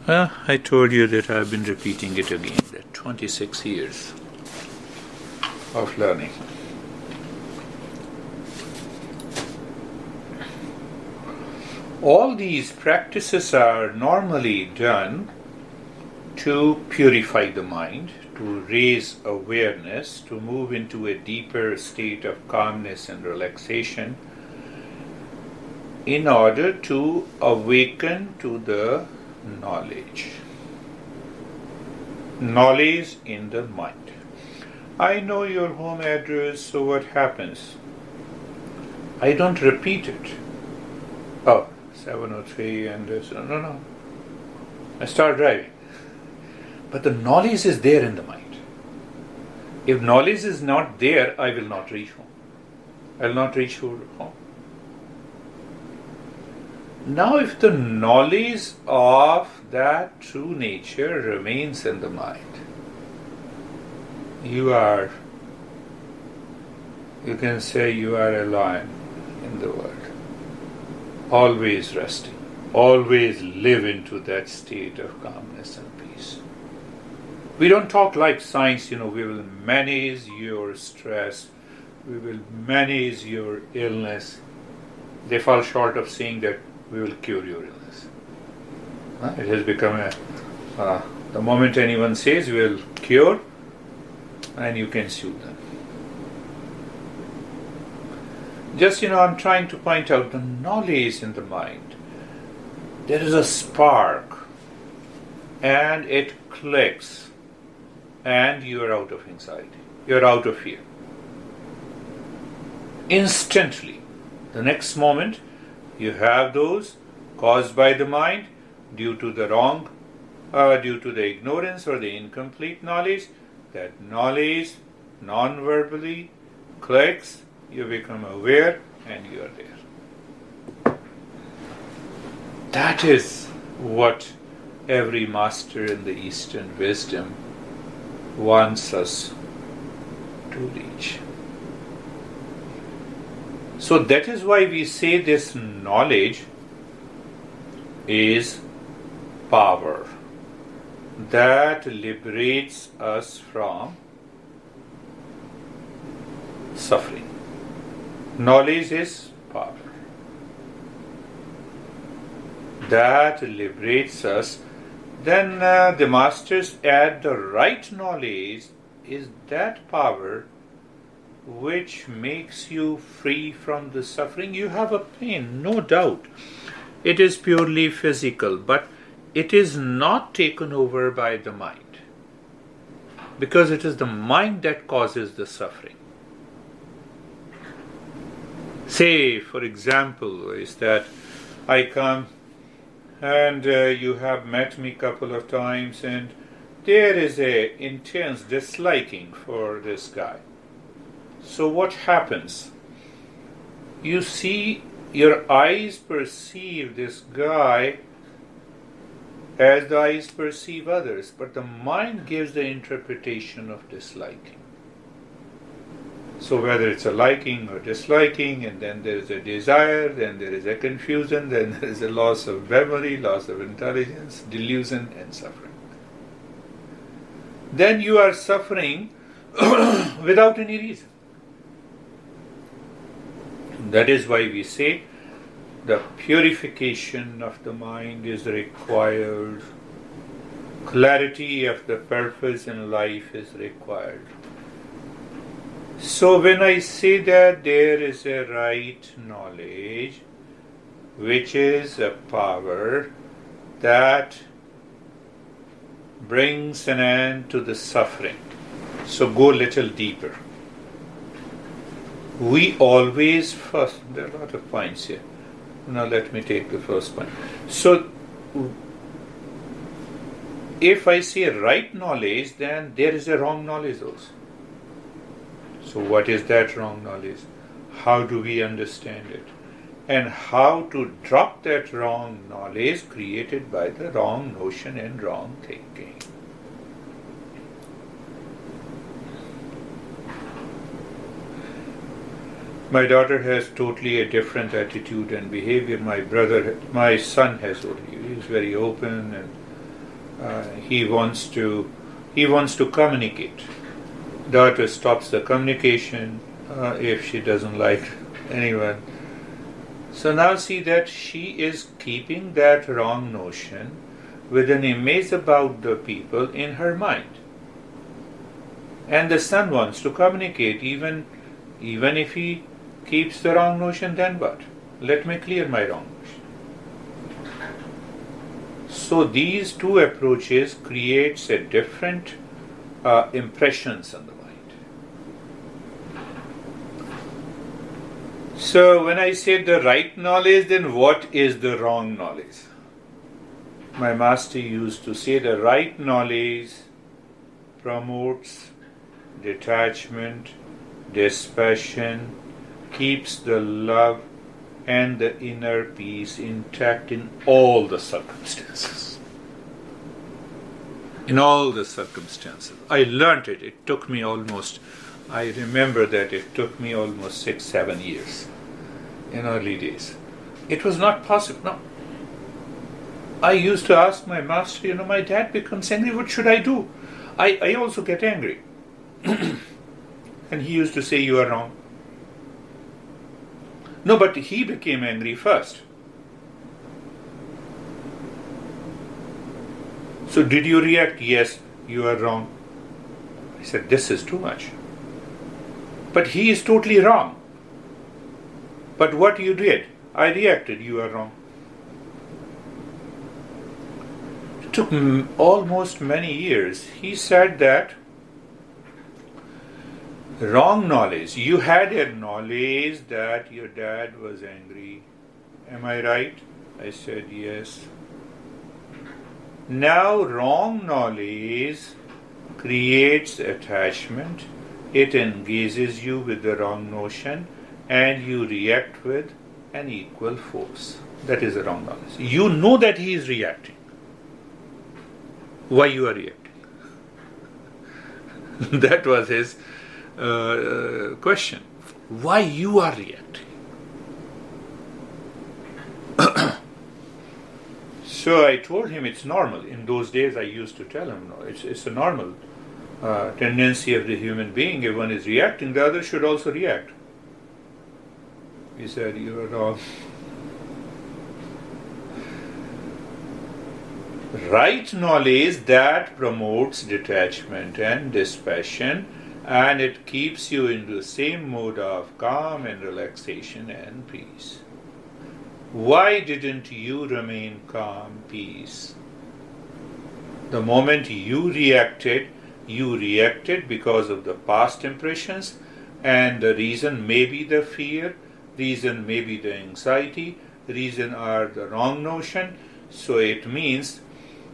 I told you that I've been repeating it again, that 26 years of learning. All these practices are normally done to purify the mind, to raise awareness, to move into a deeper state of calmness and relaxation, in order to awaken to the knowledge in the mind. I know your home address, so what happens? I don't repeat it. Oh, 703 and this. No. I start driving. But the knowledge is there in the mind. If knowledge is not there, I will not reach home. I will not reach home. Now, if the knowledge of that true nature remains in the mind, you can say you are a lion in the world, always resting, always live into that state of calmness and peace. We don't talk like science, we will manage your stress, we will manage your illness. They fall short of saying that we will cure your illness. It has become the moment anyone says we will cure, and you can sue them. Just, I'm trying to point out the knowledge in the mind. There is a spark, and it clicks, and you are out of anxiety. You are out of fear. Instantly, the next moment, you have those caused by the mind due to the ignorance or the incomplete knowledge. That knowledge non-verbally clicks, you become aware, and you are there. That is what every master in the Eastern wisdom wants us to reach. So that is why we say this knowledge is power that liberates us from suffering. Knowledge is power that liberates us. Then the masters add the right knowledge is that power which makes you free from the suffering. You have a pain, no doubt. It is purely physical, but it is not taken over by the mind, because it is the mind that causes the suffering. Say, for example, is that I come and you have met me a couple of times, and there is a intense disliking for this guy. So what happens? You see, your eyes perceive this guy as the eyes perceive others, but the mind gives the interpretation of disliking. So whether it's a liking or disliking, and then there is a desire, then there is a confusion, then there is a loss of memory, loss of intelligence, delusion, and suffering. Then you are suffering without any reason. That is why we say the purification of the mind is required. Clarity of the purpose in life is required. So when I say that there is a right knowledge, which is a power that brings an end to the suffering. So go a little deeper. We always first, there are a lot of points here. Now let me take the first point. So, if I say right knowledge, then there is a wrong knowledge also. So what is that wrong knowledge? How do we understand it? And how to drop that wrong knowledge created by the wrong notion and wrong thinking. My daughter has totally a different attitude and behavior. My son has only. He is very open, and he wants to communicate. Daughter stops the communication if she doesn't like anyone. So now see that she is keeping that wrong notion with an image about the people in her mind. And the son wants to communicate, even if he keeps the wrong notion, then what? Let me clear my wrong notion. So these two approaches creates a different impressions on the mind. So when I say the right knowledge, then what is the wrong knowledge? My master used to say the right knowledge promotes detachment, dispassion, keeps the love and the inner peace intact in all the circumstances. In all the circumstances. I learnt it. It took me I remember that it took me almost 6-7 years in early days. It was not possible. No. I used to ask my master, my dad becomes angry, what should I do? I also get angry. And he used to say, you are wrong. No, but he became angry first. So did you react? Yes, you are wrong. I said, this is too much. But he is totally wrong. But what you did? I reacted, you are wrong. It took almost many years. He said that wrong knowledge. You had a knowledge that your dad was angry. Am I right? I said yes. Now wrong knowledge creates attachment. It engages you with the wrong notion and you react with an equal force. That is the wrong knowledge. You know that he is reacting. Why you are reacting? That was his question. Why you are reacting? So I told him it's normal. In those days I used to tell him, no, it's a normal tendency of the human being. If one is reacting, the other should also react. He said, you are wrong. Right knowledge that promotes detachment and dispassion, and it keeps you in the same mode of calm and relaxation and peace. Why didn't you remain calm, peace? The moment you reacted because of the past impressions, and the reason may be the fear, reason may be the anxiety, reason are the wrong notion. So it means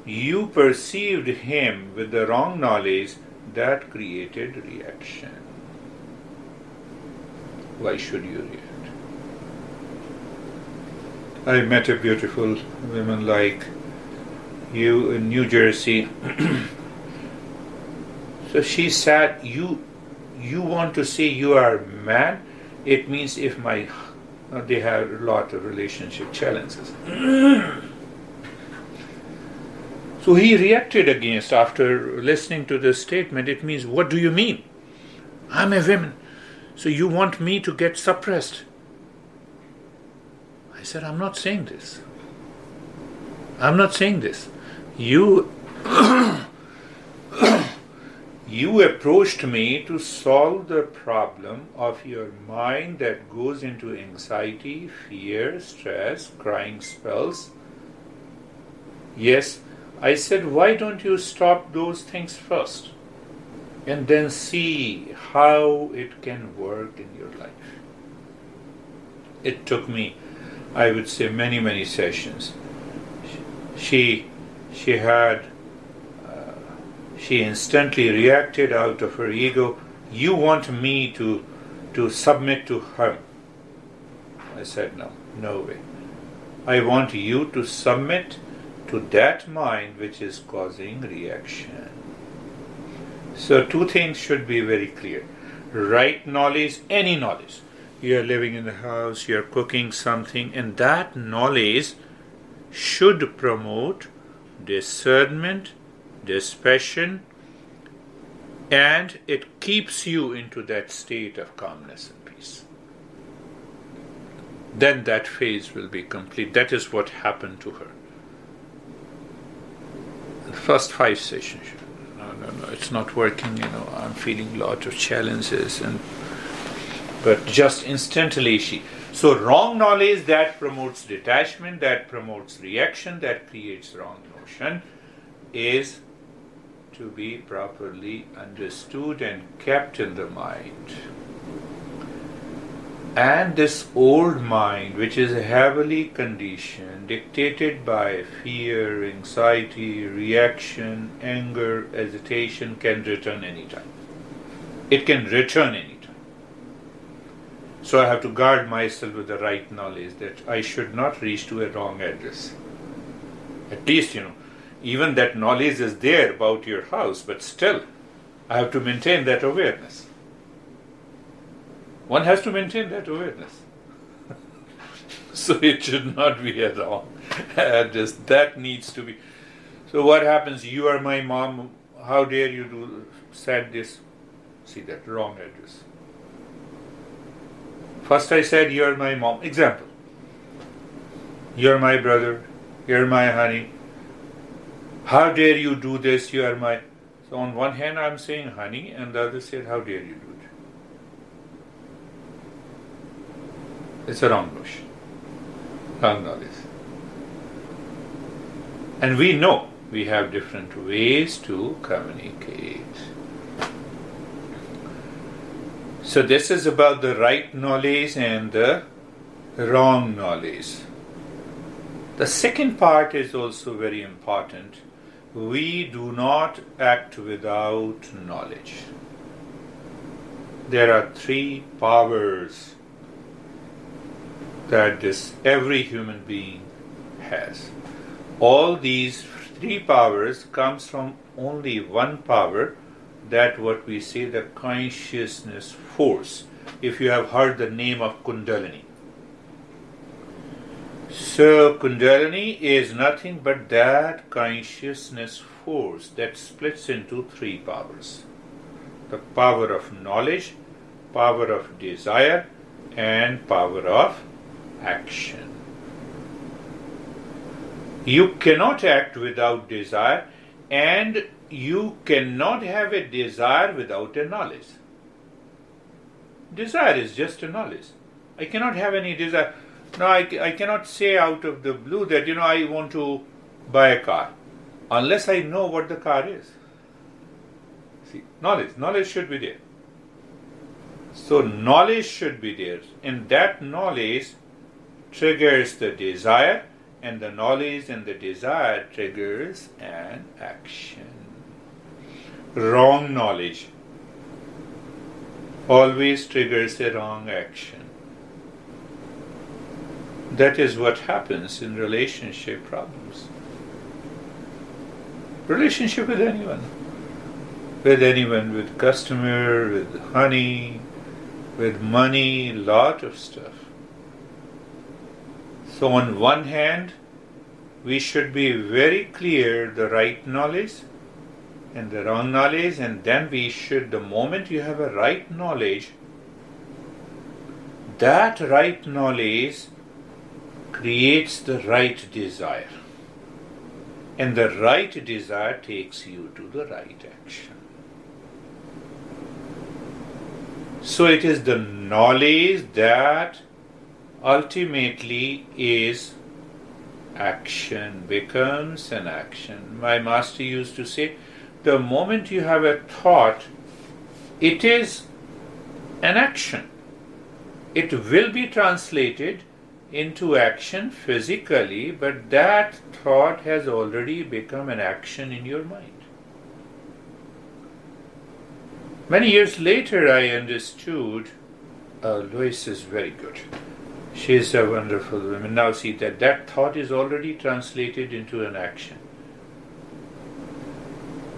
you perceived him with the wrong knowledge that created reaction. Why should you react? I met a beautiful woman like you in New Jersey. So she said, you want to say you are man? It means if they have a lot of relationship challenges. So he reacted against after listening to this statement. It means, what do you mean? I'm a woman. So you want me to get suppressed? I said, I'm not saying this. I'm not saying this. You you approached me to solve the problem of your mind that goes into anxiety, fear, stress, crying spells. Yes, I said, why don't you stop those things first and then see how it can work in your life? It took me, I would say, many sessions. She instantly reacted out of her ego. You want me to submit to her? I said, no way. I want you to submit to that mind which is causing reaction. So two things should be very clear. Right knowledge, any knowledge. You are living in the house, you are cooking something, and that knowledge should promote discernment, dispassion, and it keeps you into that state of calmness and peace. Then that phase will be complete. That is what happened to her. The first 5 sessions, no, it's not working, I'm feeling a lot of challenges, but just instantly so wrong knowledge that promotes detachment, that promotes reaction, that creates wrong notion, is to be properly understood and kept in the mind. And this old mind, which is heavily conditioned, dictated by fear, anxiety, reaction, anger, agitation, can return anytime. It can return anytime. So I have to guard myself with the right knowledge that I should not reach to a wrong address. At least, even that knowledge is there about your house, but still, I have to maintain that awareness. One has to maintain that awareness. So it should not be a wrong address. That needs to be. So what happens? You are my mom. How dare you said this? See that wrong address. First I said, you are my mom. Example. You are my brother. You are my honey. How dare you do this? You are my. So on one hand I'm saying honey, and the other said, how dare you do it? It's a wrong notion, wrong knowledge. And we know we have different ways to communicate. So this is about the right knowledge and the wrong knowledge. The second part is also very important. We do not act without knowledge. There are 3 powers that every human being has. All these 3 powers comes from only one power, that what we say the consciousness force. If you have heard the name of Kundalini. So Kundalini is nothing but that consciousness force that splits into 3 powers. The power of knowledge, power of desire, and power of action. You cannot act without desire, and you cannot have a desire without a knowledge. Desire is just a knowledge. I cannot have any desire. No, I cannot say out of the blue that, I want to buy a car, unless I know what the car is. See, knowledge should be there. So knowledge should be there, and that knowledge triggers the desire, and the knowledge and the desire triggers an action. Wrong knowledge always triggers a wrong action. That is what happens in relationship problems. Relationship with anyone, with customer, with honey, with money, lot of stuff. So on one hand, we should be very clear the right knowledge and the wrong knowledge, and then the moment you have a right knowledge, that right knowledge creates the right desire. And the right desire takes you to the right action. So it is the knowledge that ultimately is action, becomes an action. My master used to say, the moment you have a thought, it is an action. It will be translated into action physically, but that thought has already become an action in your mind. Many years later I understood, Lois is very good. She is a wonderful woman. Now see that thought is already translated into an action.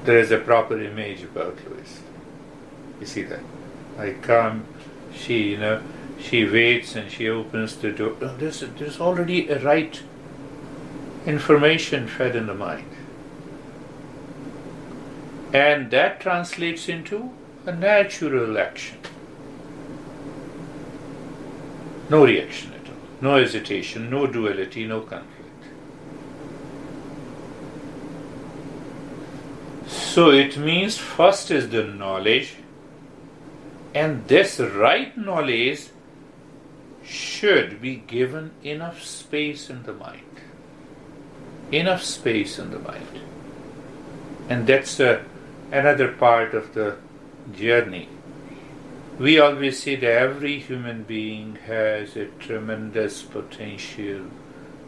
There is a proper image about Lois. You see that? I come, she waits and she opens the door. There's already a right information fed in the mind. And that translates into a natural action. No reaction at all, no hesitation, no duality, no conflict. So it means first is the knowledge, and this right knowledge should be given enough space in the mind. Enough space in the mind. And that's another part of the journey. We always say that every human being has a tremendous potential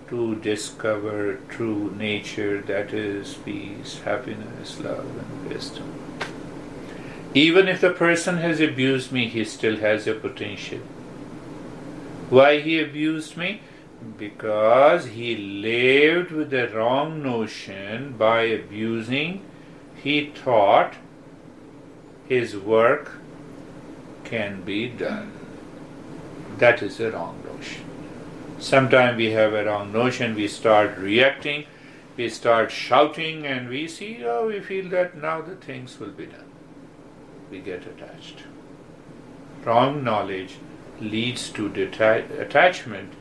to discover true nature, that is peace, happiness, love, and wisdom. Even if the person has abused me, he still has a potential. Why he abused me? Because he lived with the wrong notion. By abusing, he thought his work can be done. That is a wrong notion. Sometimes we have a wrong notion, we start reacting, we start shouting, and we feel that now the things will be done. We get attached. Wrong knowledge leads to attachment.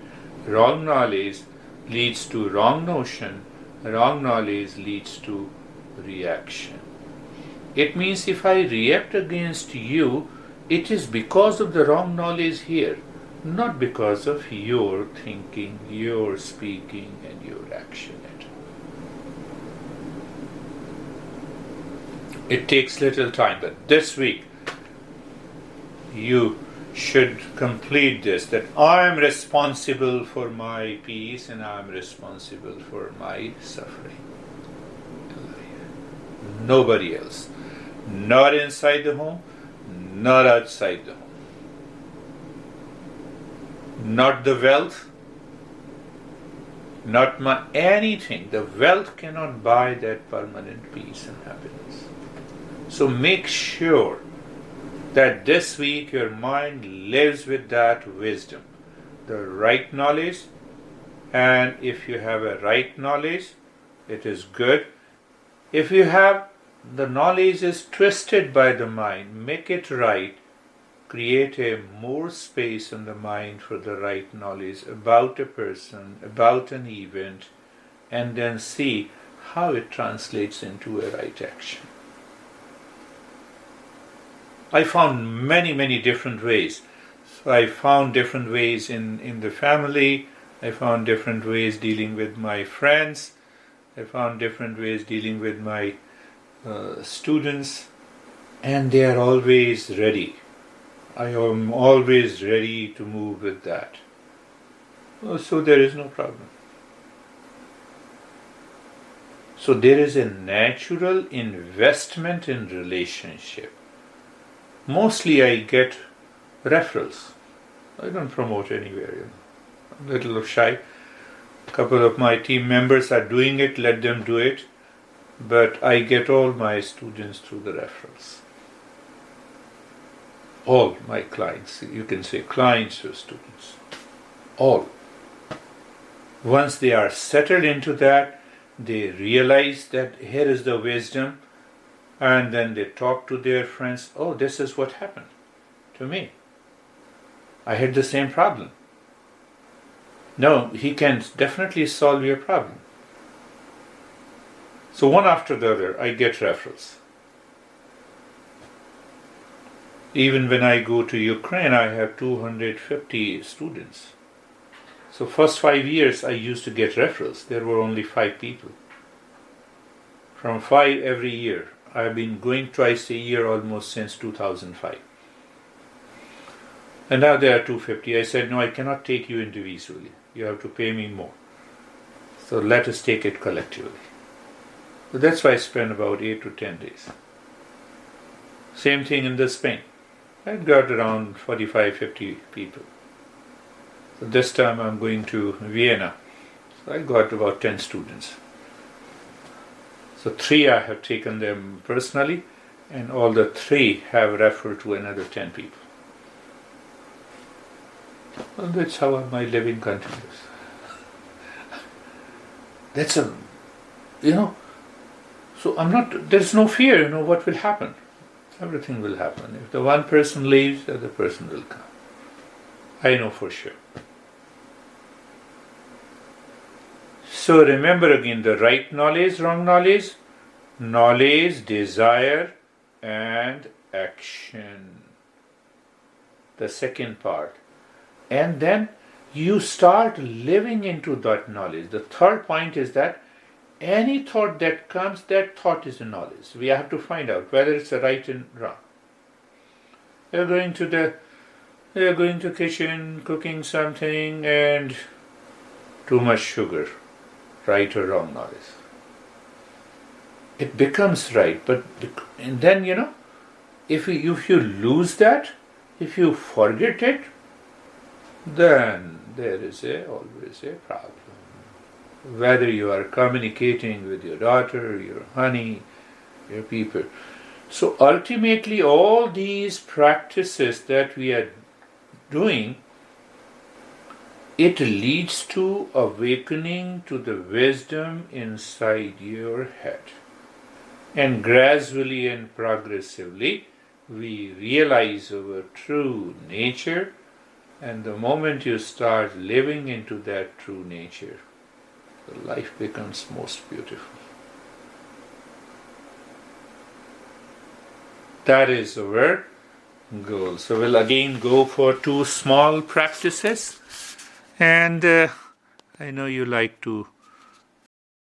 Wrong knowledge leads to wrong notion. Wrong knowledge leads to reaction. It means if I react against you, it is because of the wrong knowledge here, not because of your thinking, your speaking, and your action. It takes little time, but this week you should complete this, that I am responsible for my peace and I am responsible for my suffering. Nobody else. Not inside the home, not outside the home. Not the wealth, not anything. The wealth cannot buy that permanent peace and happiness. So make sure that this week your mind lives with that wisdom, the right knowledge. And if you have a right knowledge, it is good. If you have the knowledge is twisted by the mind, make it right. Create a more space in the mind for the right knowledge about a person, about an event, and then see how it translates into a right action. I found many different ways. So I found different ways in the family. I found different ways dealing with my friends. I found different ways dealing with my students. And they are always ready. I am always ready to move with that. So there is no problem. So there is a natural investment in relationship. Mostly I get referrals. I don't promote anywhere. I'm a little shy. A couple of my team members are doing it, let them do it. But I get all my students through the referrals. All my clients, you can say clients or students. All. Once they are settled into that, they realize that here is the wisdom. And then they talk to their friends, oh, this is what happened to me. I had the same problem. No, he can definitely solve your problem. So one after the other, I get referrals. Even when I go to Ukraine, I have 250 students. So first 5 years, I used to get referrals. There were only 5 people. From 5 every year. I've been going twice a year almost since 2005. And now there are 250. I said, no, I cannot take you individually. You have to pay me more. So let us take it collectively. So that's why I spend about 8 to 10 days. Same thing in the Spain. I got around 45, 50 people. So this time I'm going to Vienna. So I got about 10 students. So 3 I have taken them personally, and all the 3 have referred to another 10 people. Well, that's how my living continues. That's So there's no fear, what will happen. Everything will happen. If the one person leaves, the other person will come. I know for sure. So remember again the right knowledge, wrong knowledge, desire, and action. The second part. And then you start living into that knowledge. The third point is that any thought that comes, that thought is a knowledge. We have to find out whether it's a right and wrong. You're going to kitchen, cooking something, and too much sugar. Right or wrong knowledge. It becomes right, and then if you lose that, if you forget it, then there is always a problem. Whether you are communicating with your daughter, your honey, your people. So ultimately all these practices that we are doing, it leads to awakening to the wisdom inside your head. And gradually and progressively we realize our true nature, and the moment you start living into that true nature, the life becomes most beautiful. That is our goal. So we'll again go for 2 small practices, and I know you like to